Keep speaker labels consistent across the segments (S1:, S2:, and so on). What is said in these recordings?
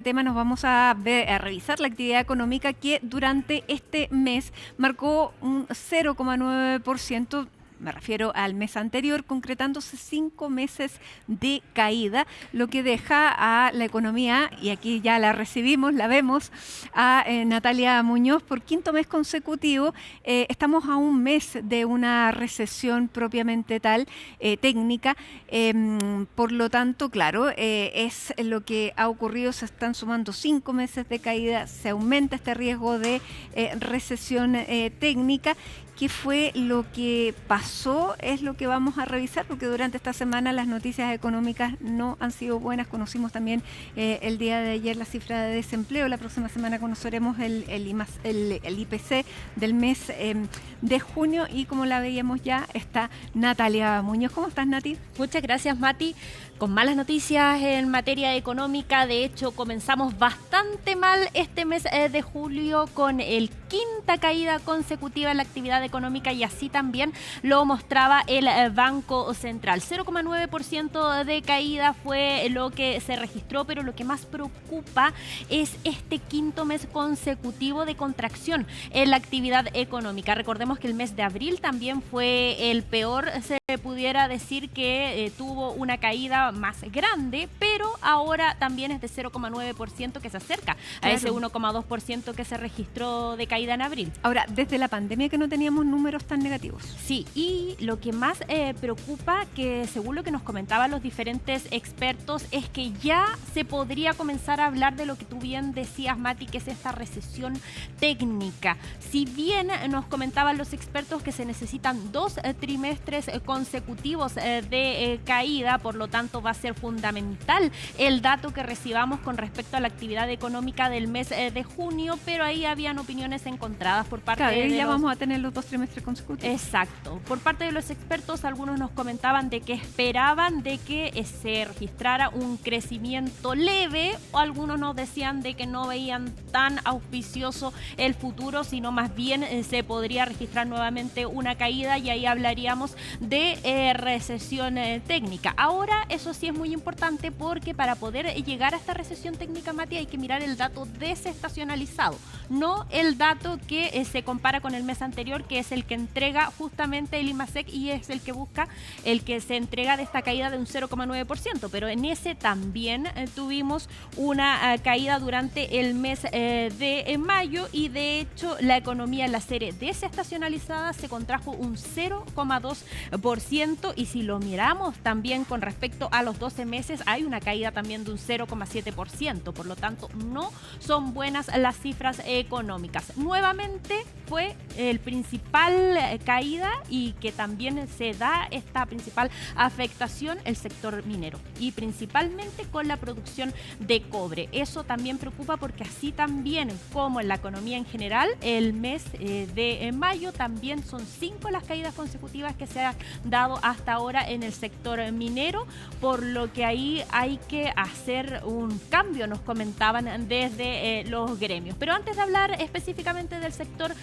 S1: Tema nos vamos a revisar la actividad económica que durante este mes marcó un 0,9%. Me refiero al mes anterior, concretándose 5 meses de caída, lo que deja a la economía, y aquí ya la recibimos, la vemos, a Natalia Muñoz por quinto mes consecutivo. Estamos a un mes de una recesión propiamente tal, técnica. Por lo tanto, claro, es lo que ha ocurrido. Se están sumando 5 meses de caída, se aumenta este riesgo de recesión técnica. ¿Qué fue lo que pasó? Es lo que vamos a revisar, porque durante esta semana las noticias económicas no han sido buenas. Conocimos también el día de ayer la cifra de desempleo. La próxima semana conoceremos el IPC del mes de junio, y como la veíamos ya, está Natalia Muñoz. ¿Cómo estás, Nati?
S2: Muchas gracias, Mati. Con malas noticias en materia económica. De hecho, comenzamos bastante mal este mes de julio con el quinta caída consecutiva en la actividad económica, y así también lo mostraba el Banco Central. 0,9% de caída fue lo que se registró, pero lo que más preocupa es este quinto mes consecutivo de contracción en la actividad económica. Recordemos que el mes de abril también fue el peor, se pudiera decir que tuvo una caída más grande, pero ahora también es de 0,9%, que se acerca a ese 1,2% que se registró de caída en abril.
S1: Ahora, desde la pandemia que no teníamos números tan negativos.
S2: Sí, y lo que más preocupa, que según lo que nos comentaban los diferentes expertos, es que ya se podría comenzar a hablar de lo que tú bien decías, Mati, que es esta recesión técnica. Si bien nos comentaban los expertos que se necesitan 2 trimestres consecutivos de caída, por lo tanto va a ser fundamental el dato que recibamos con respecto a la actividad económica del mes de junio, pero ahí habían opiniones encontradas por parte de
S1: ya vamos a tener los 2 trimestres consecutivos.
S2: Exacto. Por parte de los expertos, algunos nos comentaban de que esperaban de que se registrara un crecimiento leve, o algunos nos decían de que no veían tan auspicioso el futuro, sino más bien se podría registrar nuevamente una caída, y ahí hablaríamos de recesión técnica. Ahora, eso sí es muy importante, porque para poder llegar a esta recesión técnica, Mati, hay que mirar el dato desestacionalizado, no el dato que se compara con el mes anterior, que es el que entrega justamente el IMASEC, y es el que busca el que se entrega de esta caída de un 0,9%, pero en ese también tuvimos una caída durante el mes de mayo, y de hecho la economía en la serie desestacionalizada se contrajo un 0,2%, y si lo miramos también con respecto a los 12 meses hay una caída también de un 0,7%, por lo tanto no son buenas las cifras económicas. Nuevamente fue el principal caída, y que también se da esta principal afectación el sector minero, y principalmente con la producción de cobre. Eso también preocupa, porque así también como en la economía en general, el mes de mayo también son 5 las caídas consecutivas que se han dado hasta ahora en el sector minero, por lo que ahí hay que hacer un cambio, nos comentaban desde los gremios. Pero antes de hablar específicamente del sector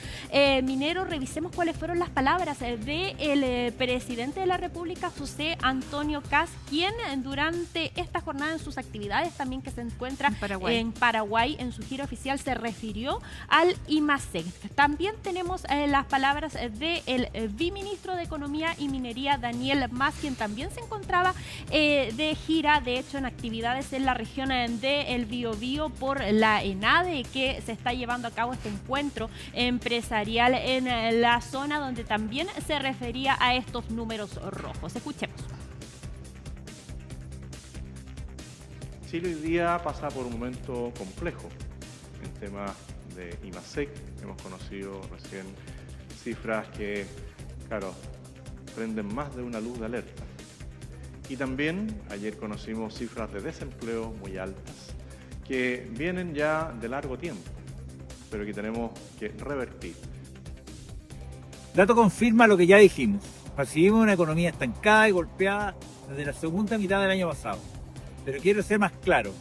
S2: minero, revisemos cuáles fueron las palabras del presidente de la República, José Antonio Kast, quien durante esta jornada, en sus actividades también que se encuentra en Paraguay, en su gira oficial, se refirió al IMASEC. También tenemos las palabras del viceministro de Economía y Minería, Daniel Mas, quien también se encontraba de gira, de hecho en actividades en la región del Biobío por la ENADE, que se está llevando a cabo este encuentro empresarial en la zona, donde también se refería a estos números rojos. Escuchemos.
S3: Chile hoy día pasa por un momento complejo en temas de IMASEC. Hemos conocido recién cifras que, claro, prenden más de una luz de alerta. Y también ayer conocimos cifras de desempleo muy altas, que vienen ya de largo tiempo, pero que tenemos que revertir.
S4: El dato confirma lo que ya dijimos. Percibimos una economía estancada y golpeada desde la segunda mitad del año pasado. Pero quiero ser más claro.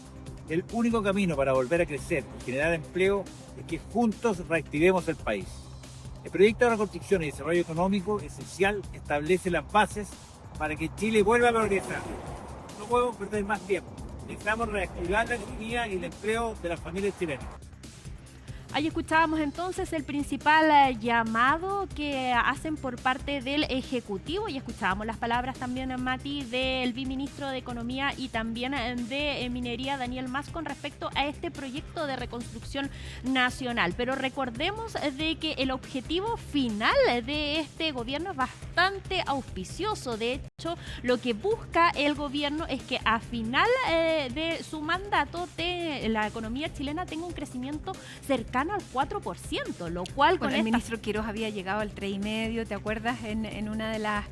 S4: El único camino para volver a crecer y generar empleo es que juntos reactivemos el país. El proyecto de reconstrucción y desarrollo económico esencial establece las bases para que Chile vuelva a progresar. No podemos perder más tiempo. Necesitamos reactivar la economía y el empleo de las familias chilenas.
S2: Ahí escuchábamos entonces el principal llamado que hacen por parte del Ejecutivo y escuchábamos las palabras también, Mati, del viceministro de Economía y también de Minería, Daniel Mas, con respecto a este proyecto de reconstrucción nacional. Pero recordemos de que el objetivo final de este gobierno es bastante auspicioso. De hecho, lo que busca el gobierno es que a final de su mandato la economía chilena tenga un crecimiento cercano al 4%, lo cual
S1: el ministro Quiroz había llegado al 3,5%, ¿te acuerdas? En una de las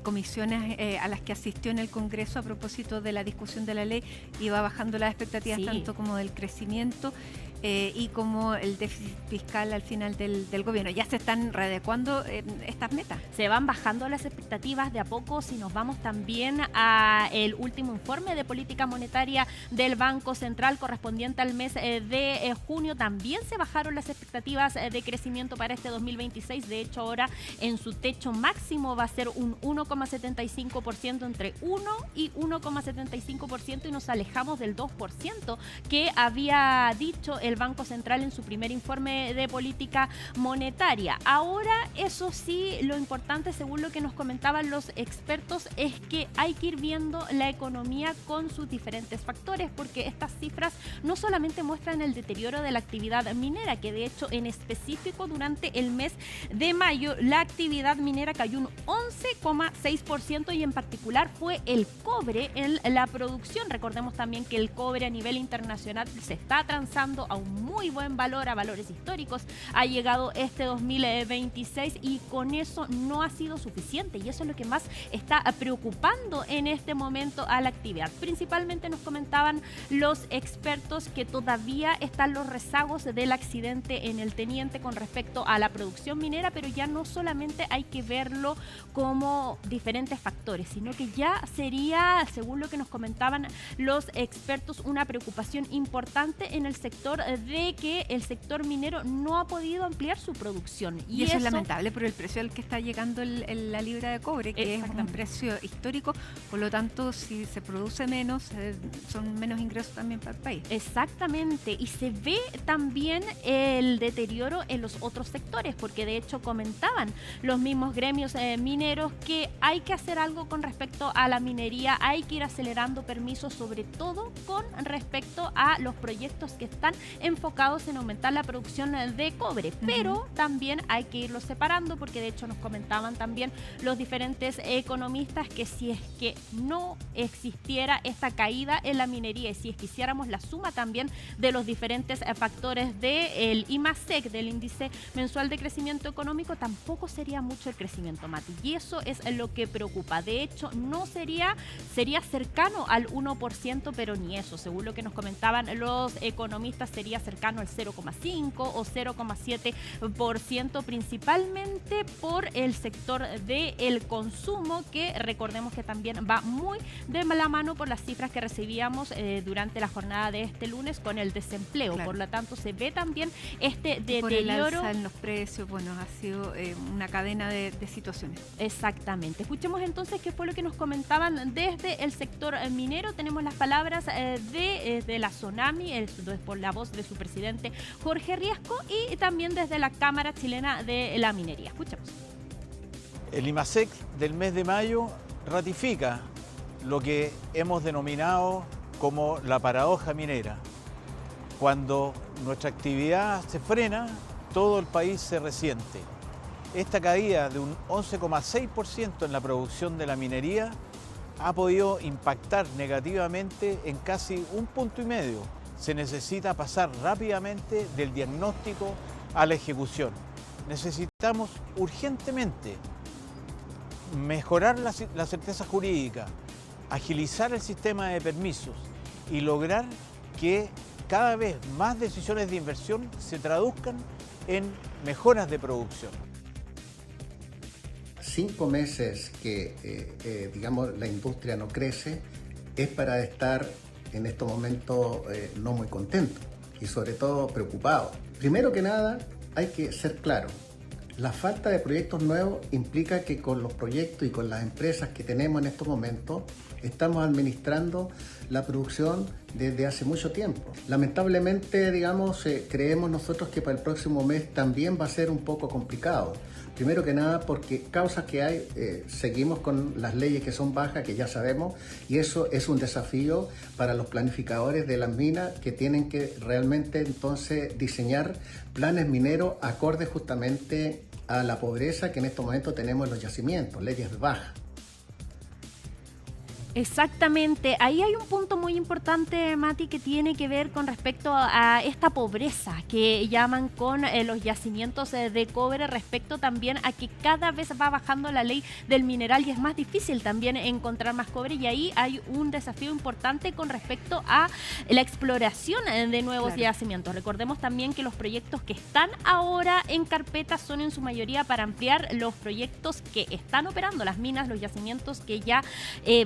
S1: comisiones a las que asistió en el Congreso a propósito de la discusión de la ley, iba bajando las expectativas tanto como del crecimiento y como el déficit fiscal al final del gobierno. Ya se están readecuando estas metas.
S2: Se van bajando las expectativas de a poco. Si nos vamos también a el último informe de política monetaria del Banco Central correspondiente al mes de junio, también se bajaron las expectativas de crecimiento para este 2026. De hecho, ahora en su techo máximo va a ser un 1,75%, entre 1 y 1,75%, y nos alejamos del 2% que había dicho el Banco Central en su primer informe de política monetaria. Ahora, eso sí, lo importante, según lo que nos comentaban los expertos, es que hay que ir viendo la economía con sus diferentes factores, porque estas cifras no solamente muestran el deterioro de la actividad minera, que de hecho en específico durante el mes de mayo la actividad minera cayó un 11,6% y en particular fue el cobre en la producción. Recordemos también que el cobre a nivel internacional se está transando a un muy buen valor, a valores históricos. Ha llegado este 2026 y con eso no ha sido suficiente, y eso es lo que más está preocupando en este momento a la actividad. Principalmente nos comentaban los expertos que todavía están los rezagos del accidente en el Teniente con respecto a la producción minera, pero ya no solamente hay que verlo como diferentes factores, sino que ya sería, según lo que nos comentaban los expertos, una preocupación importante en el sector de que el sector minero no ha podido ampliar su producción.
S1: Y eso es lamentable por el precio al que está llegando la libra de cobre, que es un precio histórico. Por lo tanto, si se produce menos, son menos ingresos también para el país.
S2: Exactamente. Y se ve también el deterioro en los otros sectores, porque de hecho comentaban los mismos gremios mineros que hay que hacer algo con respecto a la minería, hay que ir acelerando permisos, sobre todo con respecto a los proyectos que están enfocados en aumentar la producción de cobre, pero también hay que irlos separando, porque de hecho nos comentaban también los diferentes economistas que si es que no existiera esta caída en la minería y si es que hiciéramos la suma también de los diferentes factores del IMASEC, del índice mensual de crecimiento económico, tampoco sería mucho el crecimiento, Mati, y eso es lo que preocupa. De hecho, no sería cercano al 1%, pero ni eso, según lo que nos comentaban los economistas, sería cercano al 0,5 o 0,7%, principalmente por el sector del consumo, que recordemos que también va muy de la mano por las cifras que recibíamos durante la jornada de este lunes con el desempleo. Claro. Por lo tanto, se ve también este deterioro.
S1: Por el alza en los precios, bueno, ha sido una cadena de situaciones.
S2: Exactamente. Escuchemos entonces qué fue lo que nos comentaban desde el sector minero. Tenemos las palabras de la SONAMI, por la voz de su presidente Jorge Riesco, y también desde la Cámara Chilena de la Minería. Escuchemos.
S5: El IMASEC del mes de mayo ratifica lo que hemos denominado como la paradoja minera. Cuando nuestra actividad se frena, todo el país se resiente. Esta caída de un 11,6% en la producción de la minería ha podido impactar negativamente en casi 1,5 puntos. Se necesita pasar rápidamente del diagnóstico a la ejecución. Necesitamos urgentemente mejorar la certeza jurídica, agilizar el sistema de permisos y lograr que cada vez más decisiones de inversión se traduzcan en mejoras de producción.
S6: 5 meses que, digamos, la industria no crece es para estar en estos momentos no muy contento y sobre todo preocupado. Primero que nada, hay que ser claro. La falta de proyectos nuevos implica que con los proyectos y con las empresas que tenemos en estos momentos estamos administrando la producción desde hace mucho tiempo. Lamentablemente, digamos, creemos nosotros que para el próximo mes también va a ser un poco complicado. Primero que nada porque causas que hay, seguimos con las leyes que son bajas, que ya sabemos, y eso es un desafío para los planificadores de las minas que tienen que realmente entonces diseñar planes mineros acordes justamente a la pobreza que en estos momentos tenemos en los yacimientos, leyes bajas.
S2: Exactamente, ahí hay un punto muy importante, Mati, que tiene que ver con respecto a esta pobreza que llaman con los yacimientos de cobre, respecto también a que cada vez va bajando la ley del mineral y es más difícil también encontrar más cobre, y ahí hay un desafío importante con respecto a la exploración de nuevos yacimientos. Recordemos también que los proyectos que están ahora en carpeta son en su mayoría para ampliar los proyectos que están operando, las minas, los yacimientos que ya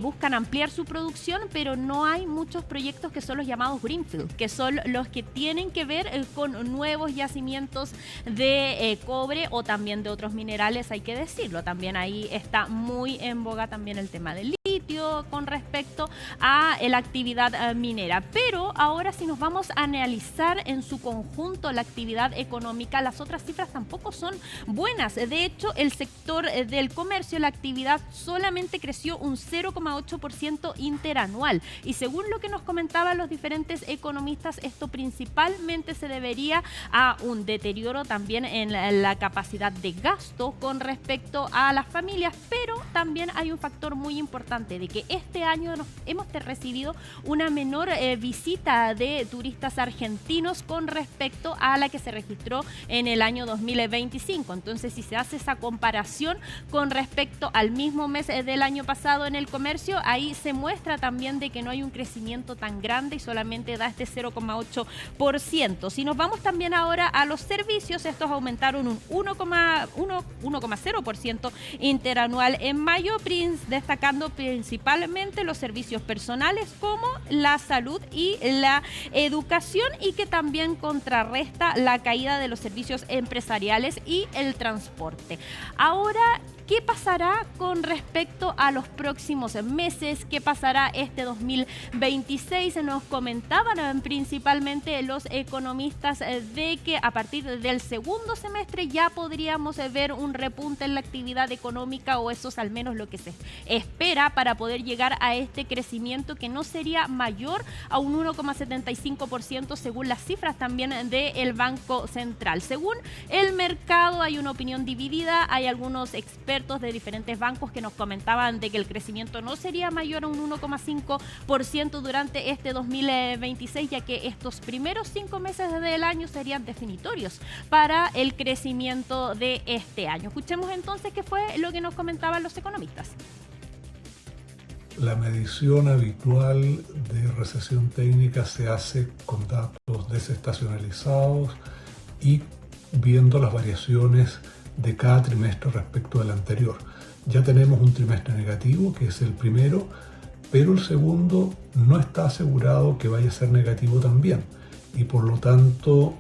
S2: buscan ampliar su producción, pero no hay muchos proyectos que son los llamados Greenfield, que son los que tienen que ver con nuevos yacimientos de cobre o también de otros minerales, hay que decirlo. También ahí está muy en boga también el tema del litio con respecto a la actividad minera. Pero ahora, si nos vamos a analizar en su conjunto la actividad económica, las otras cifras tampoco son buenas. De hecho, el sector del comercio, la actividad solamente creció un 0,8% interanual, y según lo que nos comentaban los diferentes economistas, esto principalmente se debería a un deterioro también en la capacidad de gasto con respecto a las familias, pero también hay un factor muy importante de que este año hemos recibido una menor visita de turistas argentinos con respecto a la que se registró en el año 2025. Entonces, si se hace esa comparación con respecto al mismo mes del año pasado en el comercio, ahí se muestra también de que no hay un crecimiento tan grande y solamente da este 0,8%. Si nos vamos también ahora a los servicios, estos aumentaron un 1,0% interanual en mayo, destacando principalmente los servicios personales como la salud y la educación, y que también contrarresta la caída de los servicios empresariales y el transporte. Ahora, ¿qué pasará con respecto a los próximos meses? ¿Qué pasará este 2026? Nos comentaban principalmente los economistas de que a partir del segundo semestre ya podríamos ver un repunte en la actividad económica, o eso es al menos lo que se espera, para poder llegar a este crecimiento que no sería mayor a un 1,75% según las cifras también del Banco Central. Según el mercado hay una opinión dividida, hay algunos expertos de diferentes bancos que nos comentaban de que el crecimiento no sería mayor a un 1,5% durante este 2026, ya que estos primeros 5 meses del año serían definitorios para el crecimiento de este año. Escuchemos entonces qué fue lo que nos comentaban los economistas.
S7: La medición habitual de recesión técnica se hace con datos desestacionalizados y viendo las variaciones de cada trimestre respecto del anterior. Ya tenemos un trimestre negativo, que es el primero, pero el segundo no está asegurado que vaya a ser negativo también, y por lo tanto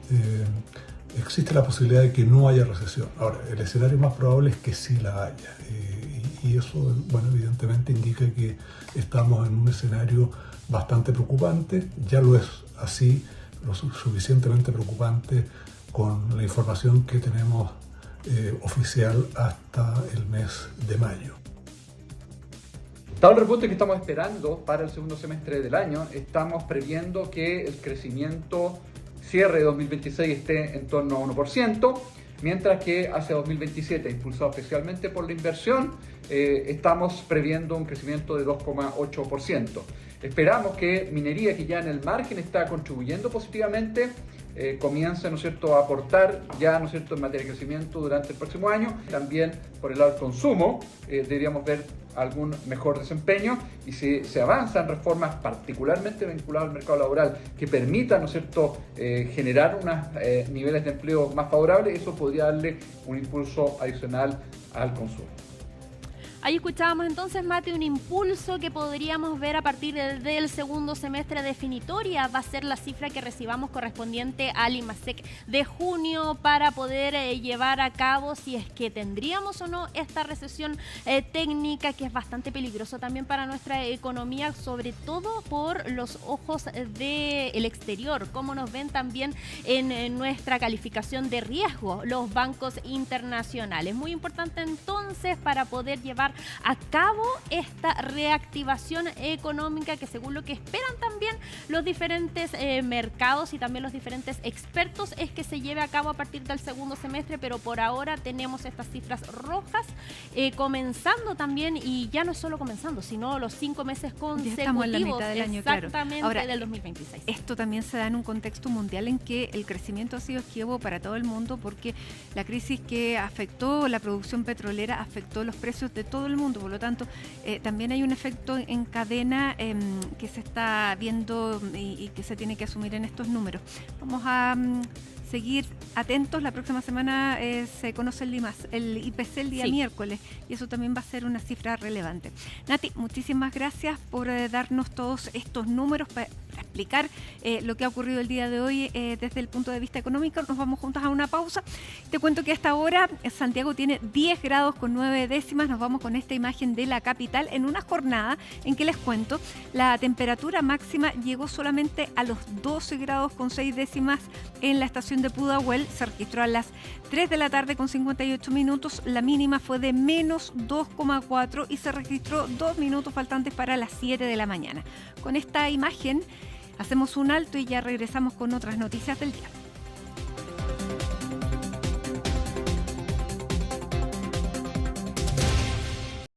S7: existe la posibilidad de que no haya recesión. Ahora, el escenario más probable es que sí la haya, y eso, bueno, evidentemente indica que estamos en un escenario bastante preocupante. Ya lo es así, lo suficientemente preocupante con la información que tenemos oficial hasta el mes de mayo.
S8: Dado el repunte que estamos esperando para el segundo semestre del año, estamos previendo que el crecimiento cierre de 2026 esté en torno a 1%, mientras que hacia 2027, impulsado especialmente por la inversión, estamos previendo un crecimiento de 2,8%. Esperamos que minería, que ya en el margen está contribuyendo positivamente, comience, ¿no es cierto?, a aportar ya, ¿no es cierto?, en materia de crecimiento durante el próximo año. También por el lado del consumo deberíamos ver algún mejor desempeño, y si se avanzan reformas particularmente vinculadas al mercado laboral que permitan, ¿no es cierto?, generar unos niveles de empleo más favorables, eso podría darle un impulso adicional al consumo.
S2: Ahí escuchábamos entonces, Mate, un impulso que podríamos ver a partir del segundo semestre definitoria. Va a ser la cifra que recibamos correspondiente al IMASEC de junio para poder llevar a cabo si es que tendríamos o no esta recesión técnica, que es bastante peligroso también para nuestra economía, sobre todo por los ojos del exterior, como nos ven también en nuestra calificación de riesgo los bancos internacionales. Muy importante entonces para poder llevar a cabo esta reactivación económica que, según lo que esperan también los diferentes mercados y también los diferentes expertos, es que se lleve a cabo a partir del segundo semestre, pero por ahora tenemos estas cifras rojas comenzando también, y ya no es solo comenzando, sino los 5 meses consecutivos.
S1: Ya estamos en la mitad del año,
S2: exactamente,
S1: claro. Ahora,
S2: del 2026.
S1: Esto también se da en un contexto mundial en que el crecimiento ha sido esquivo para todo el mundo, porque la crisis que afectó la producción petrolera afectó los precios de todo el mundo. Por lo tanto, también hay un efecto en cadena que se está viendo y que se tiene que asumir en estos números. Vamos a seguir atentos. La próxima semana se conoce el IPC el día miércoles, y eso también va a ser una cifra relevante. Nati, muchísimas gracias por darnos todos estos números para explicar lo que ha ocurrido el día de hoy desde el punto de vista económico. Nos vamos juntos a una pausa. Te cuento que hasta ahora Santiago tiene 10 grados con 9 décimas. Nos vamos con esta imagen de la capital en una jornada en que, les cuento, la temperatura máxima llegó solamente a los 12 grados con 6 décimas en la estación de Pudahuel. Se registró a las 3 de la tarde con 58 minutos. La mínima fue de menos 2,4 y se registró 2 minutos faltantes para las 7 de la mañana. Con esta imagen hacemos un alto y ya regresamos con otras noticias del día.